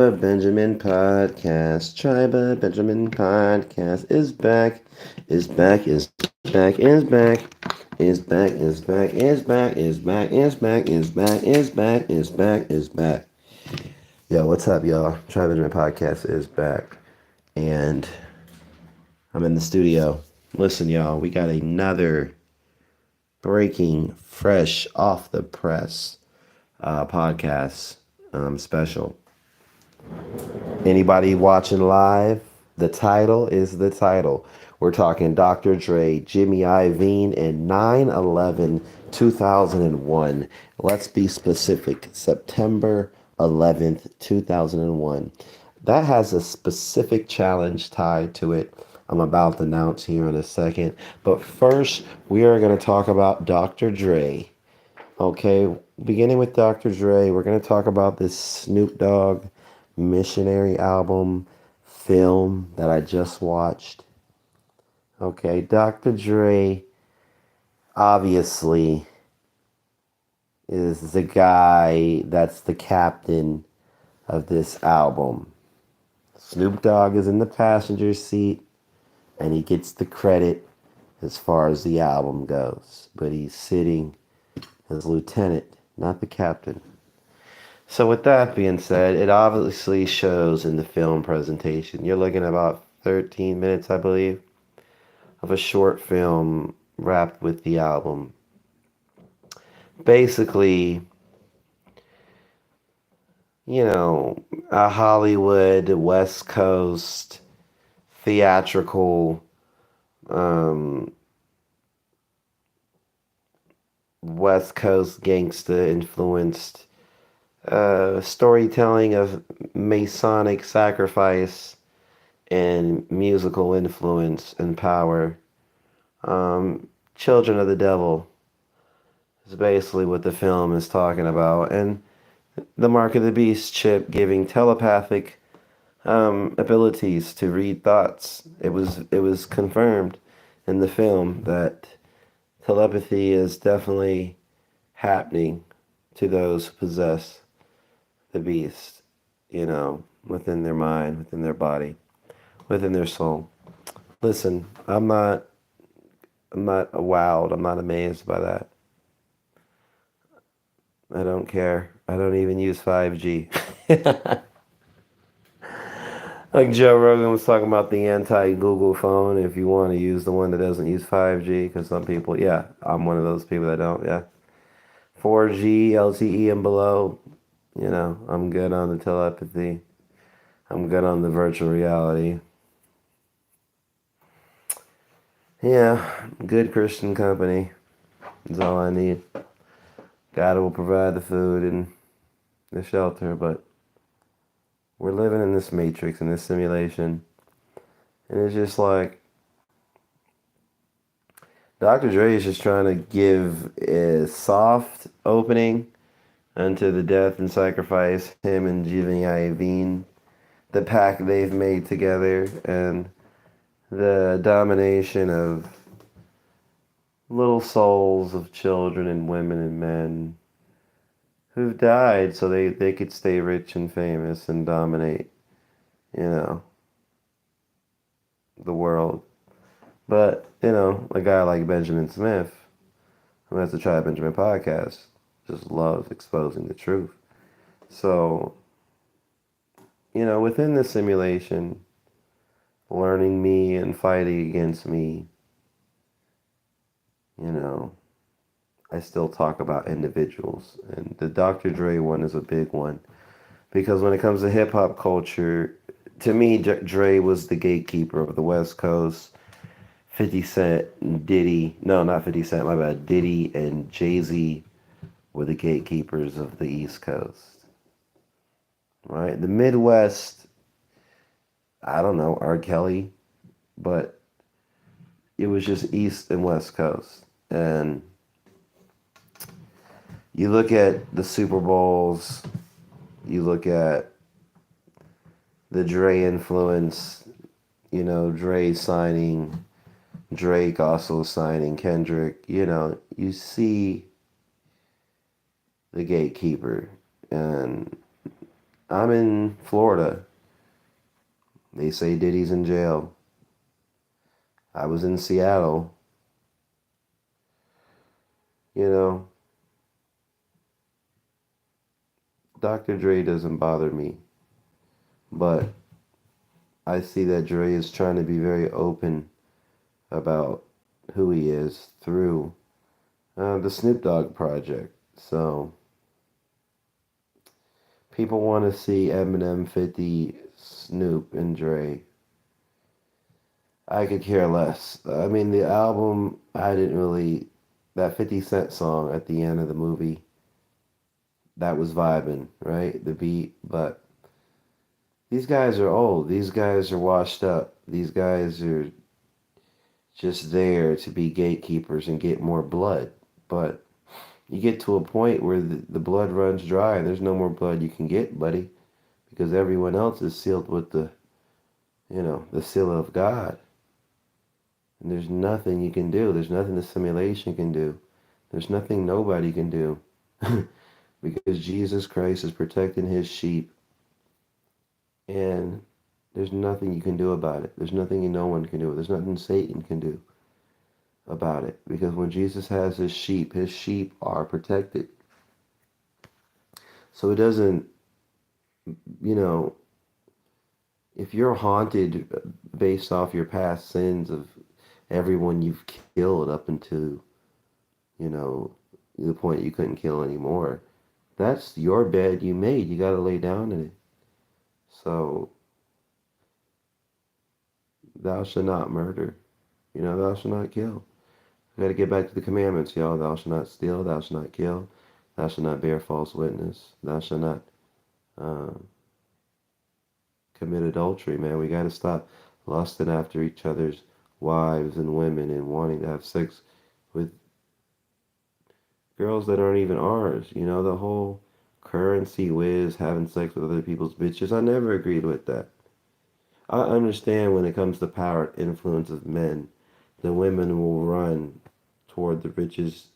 Benjamin podcast. Tribe Benjamin podcast is back. Is back. Is back. Is back. Is back. Is back. Is back. Is back. Is back. Is back. Is back. Is back. Is back. Yo, what's up, y'all? Tribe Benjamin podcast is back, and I'm in the studio. Listen, y'all, we got another breaking, fresh off the press podcast special. Anybody watching live? The title is the title. We're talking Dr. Dre, Jimmy Iovine, and 9/11, 2001. Let's be specific. September 11th, 2001. That has a specific challenge tied to it. I'm about to announce here in a second. But first, we are going to talk about Dr. Dre. Okay, beginning with Dr. Dre, we're going to talk about this Snoop Dogg missionary album film that I just watched. Okay, Dr. Dre obviously is the guy that's the captain of this album. Snoop Dogg is in the passenger seat and he gets the credit as far as the album goes, but he's sitting as lieutenant, not the captain. So with that being said, it obviously shows in the film presentation. You're looking at about 13 minutes, I believe, of a short film wrapped with the album. Basically, a Hollywood West Coast theatrical West Coast gangsta influenced storytelling of Masonic sacrifice and musical influence and power. Children of the Devil is basically what the film is talking about. And the Mark of the Beast chip giving telepathic abilities to read thoughts. It was confirmed in the film that telepathy is definitely happening to those who possess the beast, within their mind, within their body, within their soul. Listen, I'm not wowed, I'm not amazed by that. I don't care. I don't even use 5G. Like Joe Rogan was talking about the anti-Google phone, if you want to use the one that doesn't use 5G, because some people, yeah, I'm one of those people that don't, yeah. 4G, LTE and below, I'm good on the telepathy. I'm good on the virtual reality. Yeah, good Christian company is all I need. God will provide the food and the shelter, but we're living in this matrix, in this simulation. And it's just like, Dr. Dre is just trying to give a soft opening unto the death and sacrifice him and Jimmy Iovine, the pact they've made together, and the domination of little souls of children and women and men who've died so they could stay rich and famous and dominate, you know, the world. But, a guy like Benjamin Smith, who has the Try Benjamin podcast, just loves exposing the truth. So, within the simulation, learning me and fighting against me, I still talk about individuals. And the Dr. Dre one is a big one. Because when it comes to hip hop culture, to me, Dre was the gatekeeper of the West Coast. 50 Cent, Diddy, no, not 50 Cent, my bad. Diddy and Jay-Z were the gatekeepers of the East Coast. Right? The Midwest, I don't know, R. Kelly, but it was just East and West Coast. And you look at the Super Bowls, you look at the Dre influence, Dre signing, Drake also signing Kendrick, you see the gatekeeper. And I'm in Florida. They say Diddy's in jail. I was in Seattle. You know, Dr. Dre doesn't bother me, but I see that Dre is trying to be very open about who he is through the Snoop Dogg project. So people want to see Eminem, 50, Snoop, and Dre. I could care less. I mean, the album, I didn't really. That 50 Cent song at the end of the movie, that was vibing, right? The beat. But these guys are old. These guys are washed up. These guys are just there to be gatekeepers and get more blood. But you get to a point where the blood runs dry and there's no more blood you can get, buddy, because everyone else is sealed with the seal of God. And there's nothing you can do. There's nothing the simulation can do. There's nothing nobody can do. Because Jesus Christ is protecting his sheep and there's nothing you can do about it. There's nothing no one can do. There's nothing Satan can do about it. Because when Jesus has his sheep are protected. So it doesn't, you know, if you're haunted based off your past sins of everyone you've killed up until, you know, the point you couldn't kill anymore, that's your bed you made. You got to lay down in it. So, thou shalt not murder. Thou shalt not kill. We got to get back to the commandments, y'all. Thou shalt not steal. Thou shalt not kill. Thou shalt not bear false witness. Thou shalt not uh, commit adultery, man. We got to stop lusting after each other's wives and women and wanting to have sex with girls that aren't even ours. The whole currency whiz, having sex with other people's bitches. I never agreed with that. I understand when it comes to power and influence of men, the women will run toward the riches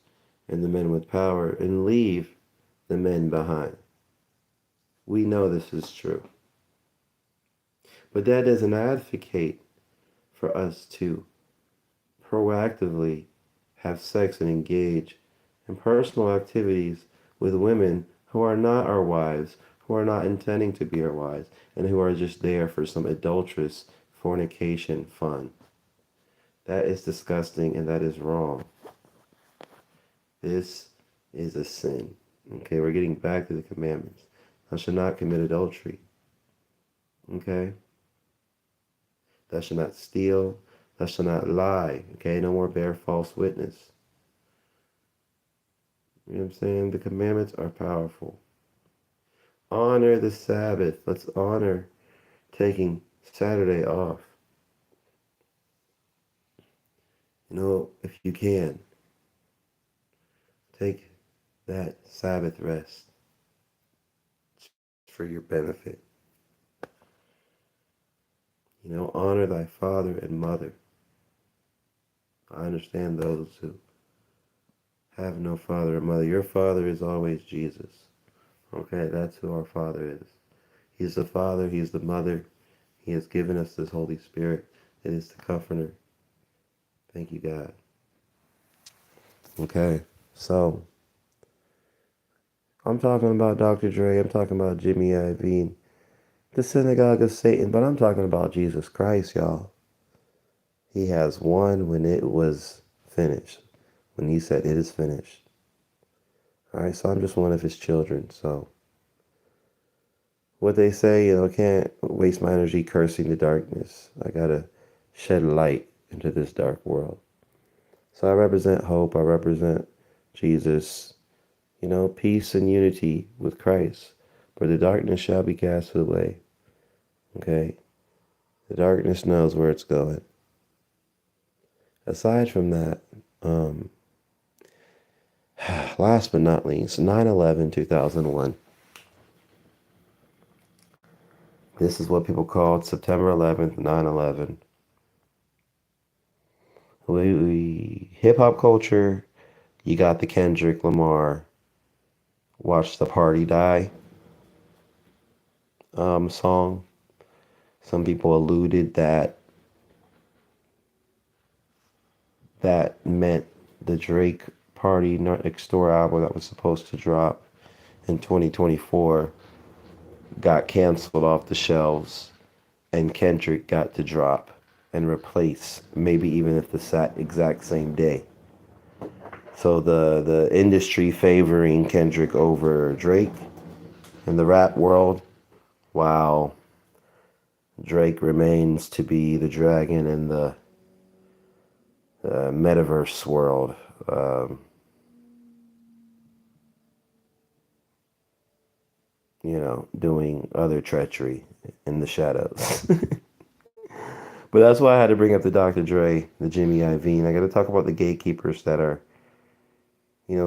and the men with power and leave the men behind. We know this is true. But that doesn't advocate for us to proactively have sex and engage in personal activities with women who are not our wives, who are not intending to be our wives, and who are just there for some adulterous fornication fun. That is disgusting and that is wrong. This is a sin. Okay, we're getting back to the commandments. Thou shalt not commit adultery. Okay? Thou shalt not steal. Thou shalt not lie. Okay, no more bear false witness. You know what I'm saying? The commandments are powerful. Honor the Sabbath. Let's honor taking Saturday off. If you can, take that Sabbath rest. It's for your benefit. Honor thy father and mother. I understand those who have no father or mother. Your father is always Jesus. Okay, that's who our Father is. He's the Father, He's the Mother. He has given us this Holy Spirit. It is the Comforter. Thank you, God. Okay, so I'm talking about Dr. Dre. I'm talking about Jimmy Iovine, the synagogue of Satan, but I'm talking about Jesus Christ, y'all. He has won when it was finished, when he said it is finished. All right, so I'm just one of his children, so what they say, can't waste my energy cursing the darkness. I gotta shed light into this dark world. So I represent hope. I represent Jesus. Peace and unity with Christ. For the darkness shall be cast away. Okay? The darkness knows where it's going. Aside from that, last but not least, 9/11, 2001. This is what people called September 11th, 9/11. Hip hop culture, you got the Kendrick Lamar, Watch the Party Die. song. Some people alluded that that meant the Drake Party Next Door album that was supposed to drop in 2024 got canceled off the shelves, and Kendrick got to drop and replace, maybe even if the exact same day. So the industry favoring Kendrick over Drake in the rap world, while Drake remains to be the dragon in the metaverse world. Um, doing other treachery in the shadows. But that's why I had to bring up the Dr. Dre, the Jimmy Iovine. I got to talk about the gatekeepers that are,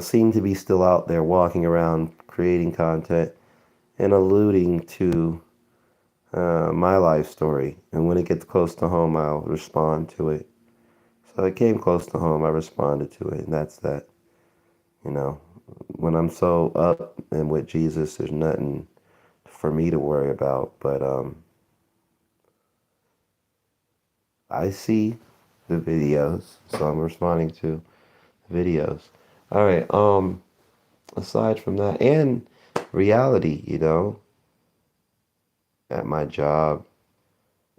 seem to be still out there walking around creating content and alluding to my life story. And when it gets close to home, I'll respond to it. So it came close to home. I responded to it. And that's that. You know, when I'm so up and with Jesus, there's nothing for me to worry about. But I see the videos, so I'm responding to videos. All right. Aside from that, and reality, at my job,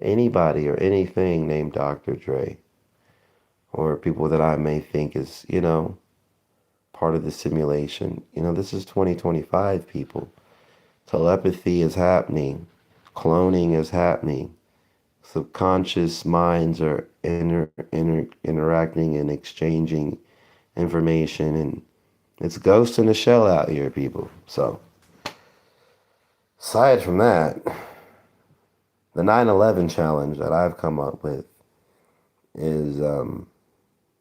anybody or anything named Dr. Dre, or people that I may think is, part of the simulation. This is 2025, people. Telepathy is happening. Cloning is happening. Subconscious minds are interacting and exchanging information, and it's ghost in the shell out here, people. So, aside from that, the 9/11 challenge that I've come up with is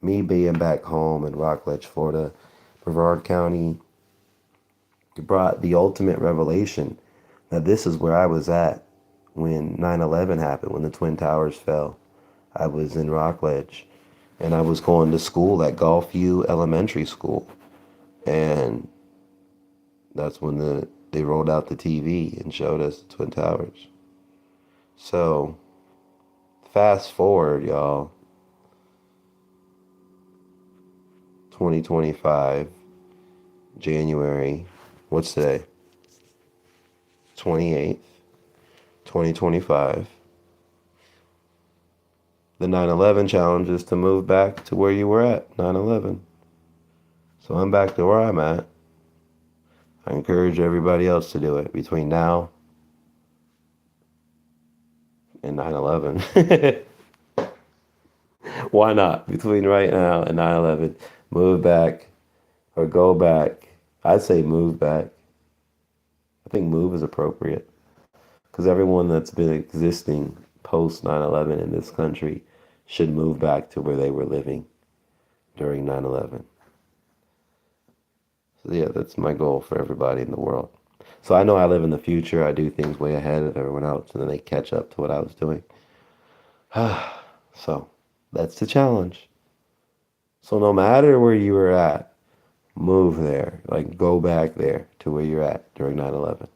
me being back home in Rockledge, Florida. Brevard County brought the ultimate revelation that this is where I was at when 9/11 happened, when the Twin Towers fell. I was in Rockledge, and I was going to school at Gulfview Elementary School. And that's when they rolled out the TV and showed us the Twin Towers. So, fast forward, y'all, 2025, January, what's today? 28th, 2025. The 9/11 challenge is to move back to where you were at, 9/11. So I'm back to where I'm at. I encourage everybody else to do it between now and 9/11. Why not? Between right now and 9/11, move back or go back. I'd say move back. I think move is appropriate because everyone that's been existing post 9/11 in this country should move back to where they were living during 9/11. So yeah, that's my goal for everybody in the world. So I know I live in the future. I do things way ahead of everyone else, and then they catch up to what I was doing. So that's the challenge. So no matter where you were at, move there. Like go back there to where you're at during 9/11.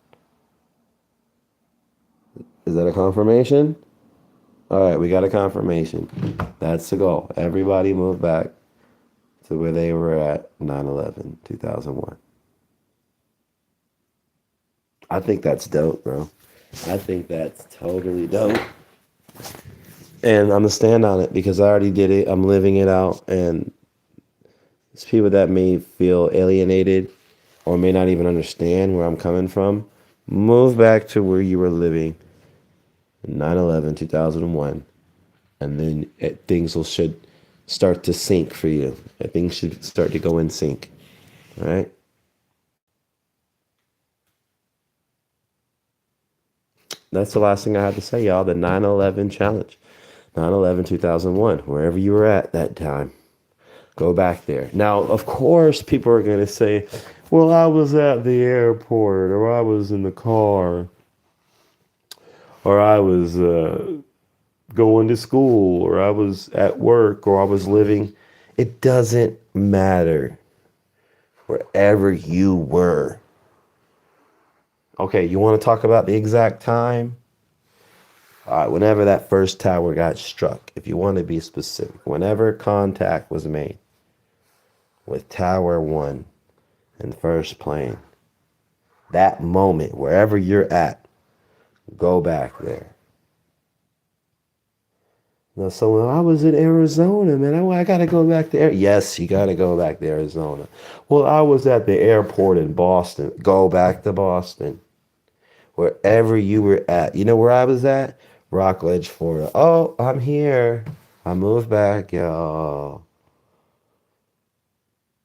Is that a confirmation? All right, we got a confirmation. That's the goal. Everybody move back to where they were at 9/11, 2001. I think that's dope, bro. I think that's totally dope. And I'm going to stand on it because I already did it. I'm living it out. And it's people that may feel alienated or may not even understand where I'm coming from. Move back to where you were living in 9/11, 2001. And then things should start to sync for you. Things should start to go in sync. All right? That's the last thing I have to say, y'all. The 9/11 challenge. 9/11, 2001. Wherever you were at that time. Go back there. Now, of course, people are going to say, well, I was at the airport, or I was in the car, or I was going to school, or I was at work, or I was living. It doesn't matter. Wherever you were, Okay, you want to talk about the exact time? All right, whenever that first tower got struck, if you want to be specific, whenever contact was made with Tower 1 and first plane, that moment, wherever you're at, go back there. No, so when I was in Arizona, man, I got to go back there. Yes, you got to go back to Arizona. Well, I was at the airport in Boston. Go back to Boston. Wherever you were at. You know where I was at? Rockledge, Florida. Oh, I'm here. I moved back, y'all.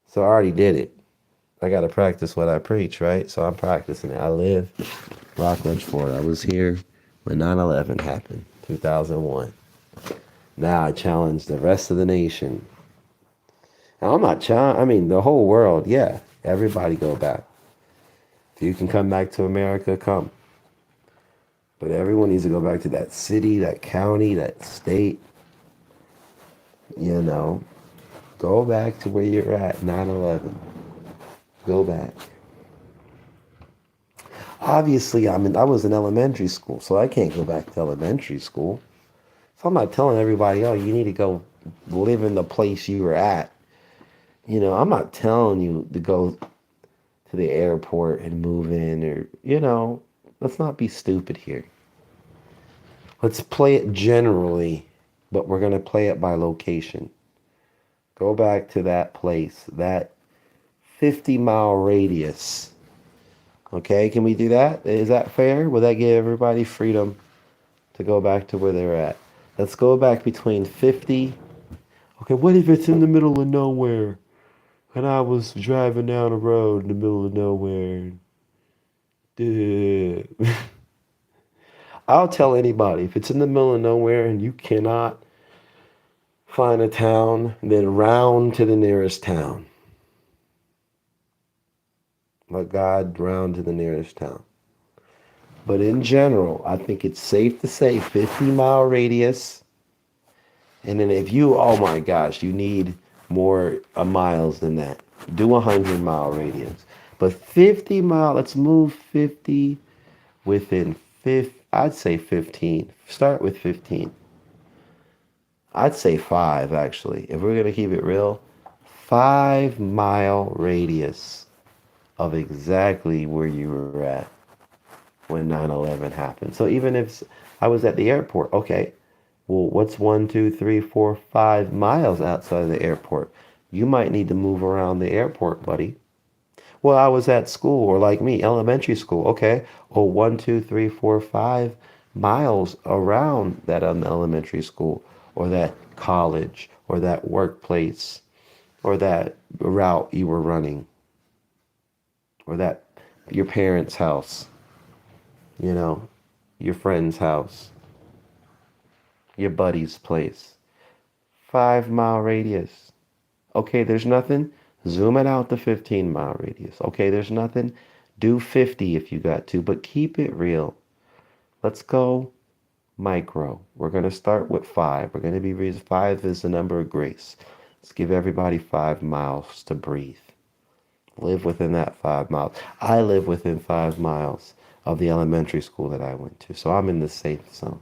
So I already did it. I got to practice what I preach, right? So I'm practicing it. I live Rockledge, Florida. I was here when 9/11 happened, 2001. Now I challenge the rest of the nation. And I'm not challenging, I mean, the whole world, yeah. Everybody go back. If you can come back to America, come. But everyone needs to go back to that city, that county, that state, you know. Go back to where you're at, 9/11. Go back. Obviously, I was in elementary school, so I can't go back to elementary school. So I'm not telling everybody, oh, you need to go live in the place you were at. I'm not telling you to go to the airport and move in or, let's not be stupid here. Let's play it generally, but we're going to play it by location. Go back to that place, that 50-mile radius. Okay, can we do that? Is that fair? Will that give everybody freedom to go back to where they're at? Let's go back between 50. Okay, what if it's in the middle of nowhere and I was driving down a road in the middle of nowhere? Duh. I'll tell anybody if it's in the middle of nowhere and you cannot find a town, then round to the nearest town. Let God round to the nearest town. But in general, I think it's safe to say 50-mile radius. And then if you, oh my gosh, you need more miles than that, do 100-mile radius. But 50 mile, let's move 50 within I'd say 15. Start with 15. I'd say 5, actually. If we're going to keep it real, 5-mile radius of exactly where you were at when 9/11 happened. So even if I was at the airport, okay, well, what's 1, 2, 3, 4, 5 miles outside of the airport? You might need to move around the airport, buddy. Well, I was at school, or like me, elementary school. Okay, well, 1, 2, 3, 4, 5 miles around that elementary school, or that college, or that workplace, or that route you were running, or that your parents' house, you know, your friend's house, your buddy's place. 5-mile radius. Okay, there's nothing. Zoom it out to 15-mile radius. Okay, there's nothing. Do 50 if you got to, but keep it real. Let's go micro. We're going to start with 5. We're going to be 5 is the number of grace. Let's give everybody 5 miles to breathe. Live within that 5 miles. I live within 5 miles of the elementary school that I went to, so I'm in the safe zone.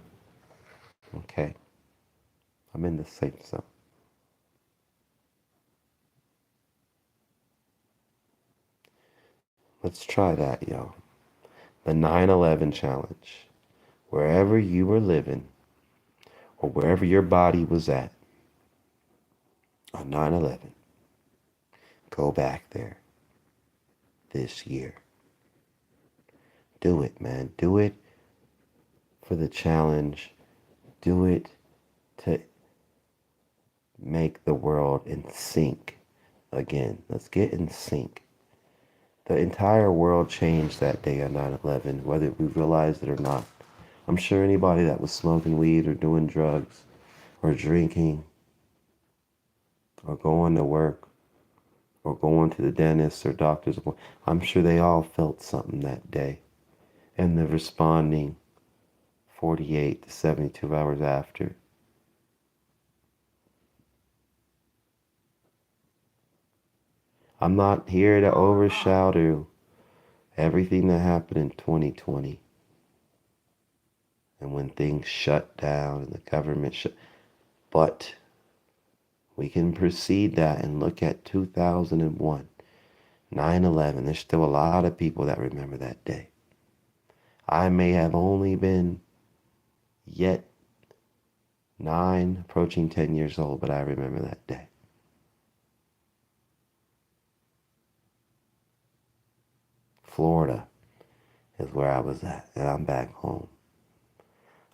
Okay, I'm in the safe zone. Let's try that, y'all. The 9/11 challenge. Wherever you were living or wherever your body was at on 9/11, go back there this year. Do it, man. Do it for the challenge. Do it to make the world in sync again. Let's get in sync. The entire world changed that day on 9/11, whether we realized it or not. I'm sure anybody that was smoking weed or doing drugs or drinking or going to work or going to the dentist or doctor's appointment, I'm sure they all felt something that day. And the responding 48 to 72 hours after. I'm not here to overshadow Everything that happened in 2020 and when things shut down and the government shut. But we can precede that and look at 2001, 9/11. There's still a lot of people that remember that day. I may have only been yet 9, approaching 10 years old, but I remember that day. Florida is where I was at, and I'm back home.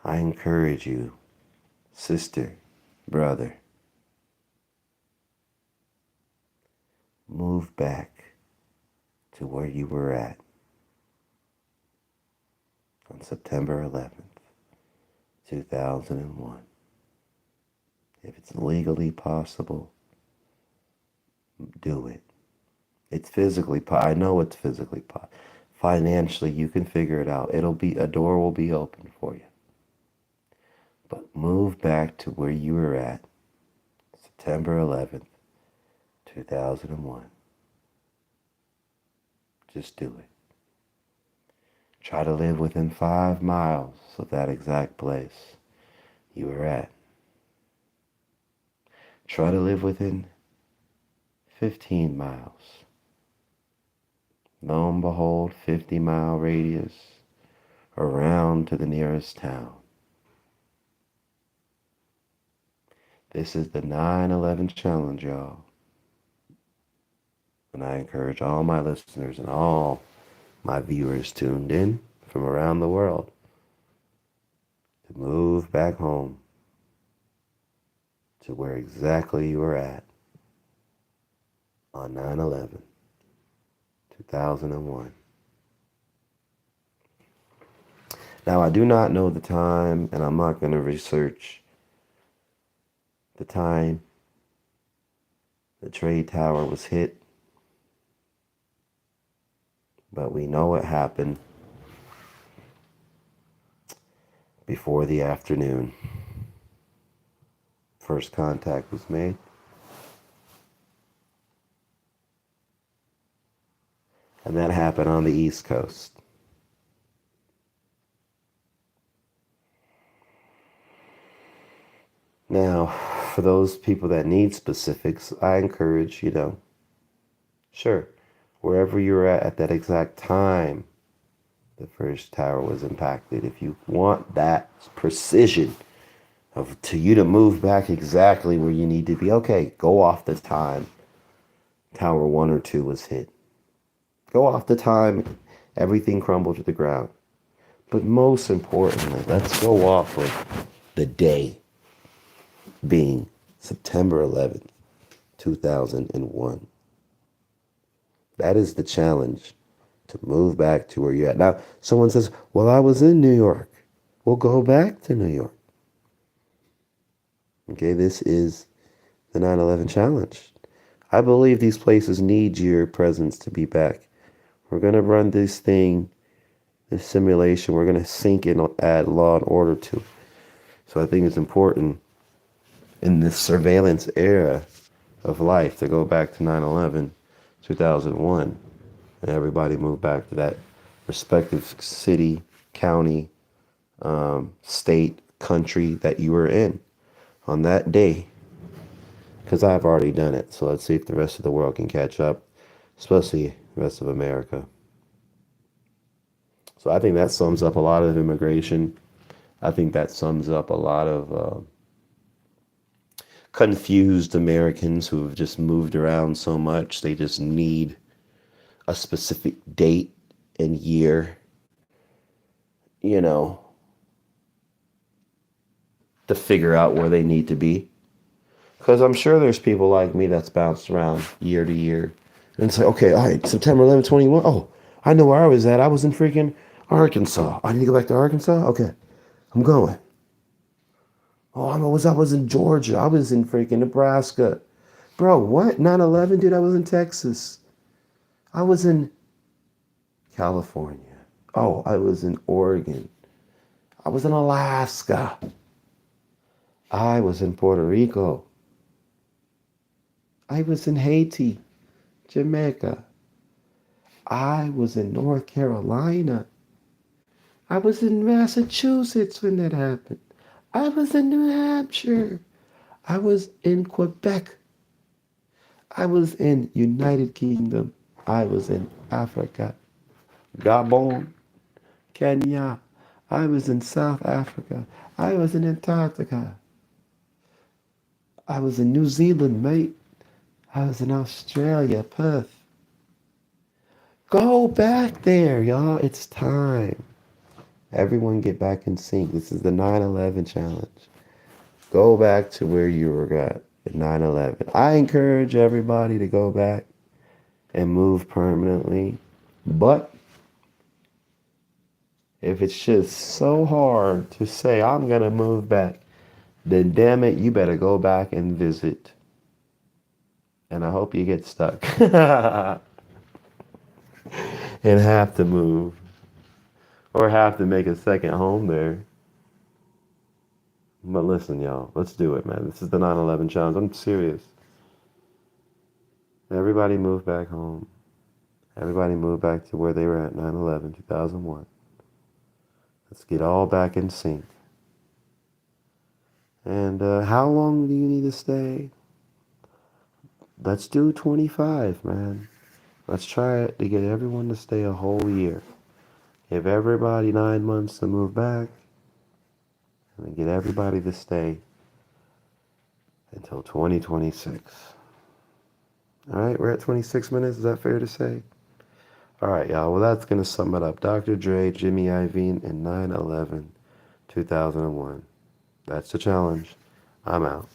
I encourage you, sister, brother, move back to where you were at on September 11th, 2001. If it's legally possible, do it. It's physically I know it's physically possible. Financially, you can figure it out. A door will be open for you. But move back to where you were at September 11th, 2001. Just do it. Try to live within 5 miles of that exact place you were at. Try to live within 15 miles. Lo and behold, 50-mile radius around to the nearest town. This is the 9/11 challenge, y'all. And I encourage all my listeners and all my viewers tuned in from around the world to move back home to where exactly you were at on 9/11, 2001. Now, I do not know the time, and I'm not going to research the time the trade tower was hit, but we know it happened before the afternoon. First contact was made. And that happened on the East Coast. Now, for those people that need specifics, I encourage, sure, wherever you're at that exact time the first tower was impacted, if you want that precision to you to move back exactly where you need to be, okay, go off the time Tower 1 or 2 was hit. Go off the time everything crumbled to the ground. But most importantly, let's go off of the day being September 11th, 2001. That is the challenge, to move back to where you're at. Now, someone says, well, I was in New York. Well, go back to New York. Okay, this is the 9/11 challenge. I believe these places need your presence to be back. We're going to run this simulation. We're going to sync and add law and order to it. So I think it's important in this surveillance era of life to go back to 9/11, 2001, and everybody move back to that respective city, county, state, country that you were in on that day. Because I've already done it. So let's see if the rest of the world can catch up, especially the rest of America. So I think that sums up a lot of immigration. I think that sums up a lot of confused Americans who have just moved around so much. They just need a specific date and year, to figure out where they need to be. Because I'm sure there's people like me that's bounced around year to year. And say, okay, all right, September 11th, 21. Oh, I know where I was at. I was in freaking Arkansas. I need to go back to Arkansas? Okay, I'm going. Oh, I was in Georgia. I was in freaking Nebraska. Bro, what? 9/11, dude, I was in Texas. I was in California. Oh, I was in Oregon. I was in Alaska. I was in Puerto Rico. I was in Haiti, Jamaica. I was in North Carolina. I was in Massachusetts when that happened. I was in New Hampshire. I was in Quebec. I was in United Kingdom. I was in Africa. Gabon, Kenya. I was in South Africa. I was in Antarctica. I was in New Zealand, mate. I was in Australia, Perth. Go back there, y'all. It's time. Everyone get back in sync. This is the 9/11 challenge. Go back to where you were at 9/11. I encourage everybody to go back and move permanently. But if it's just so hard to say, I'm going to move back, then damn it, you better go back and visit. And I hope you get stuck and have to move or have to make a second home there. But listen, y'all, let's do it, man. This is the 9/11 challenge. I'm serious. Everybody move back home. Everybody move back to where they were at 9/11, 2001. Let's get all back in sync. And how long do you need to stay? Let's do 25, man. Let's try it to get everyone to stay a whole year. Give everybody 9 months to move back, and then get everybody to stay until 2026. All right, we're at 26 minutes. Is that fair to say? All right, y'all. Well, that's going to sum it up. Dr. Dre, Jimmy Iovine, and 9/11, 2001. That's the challenge. I'm out.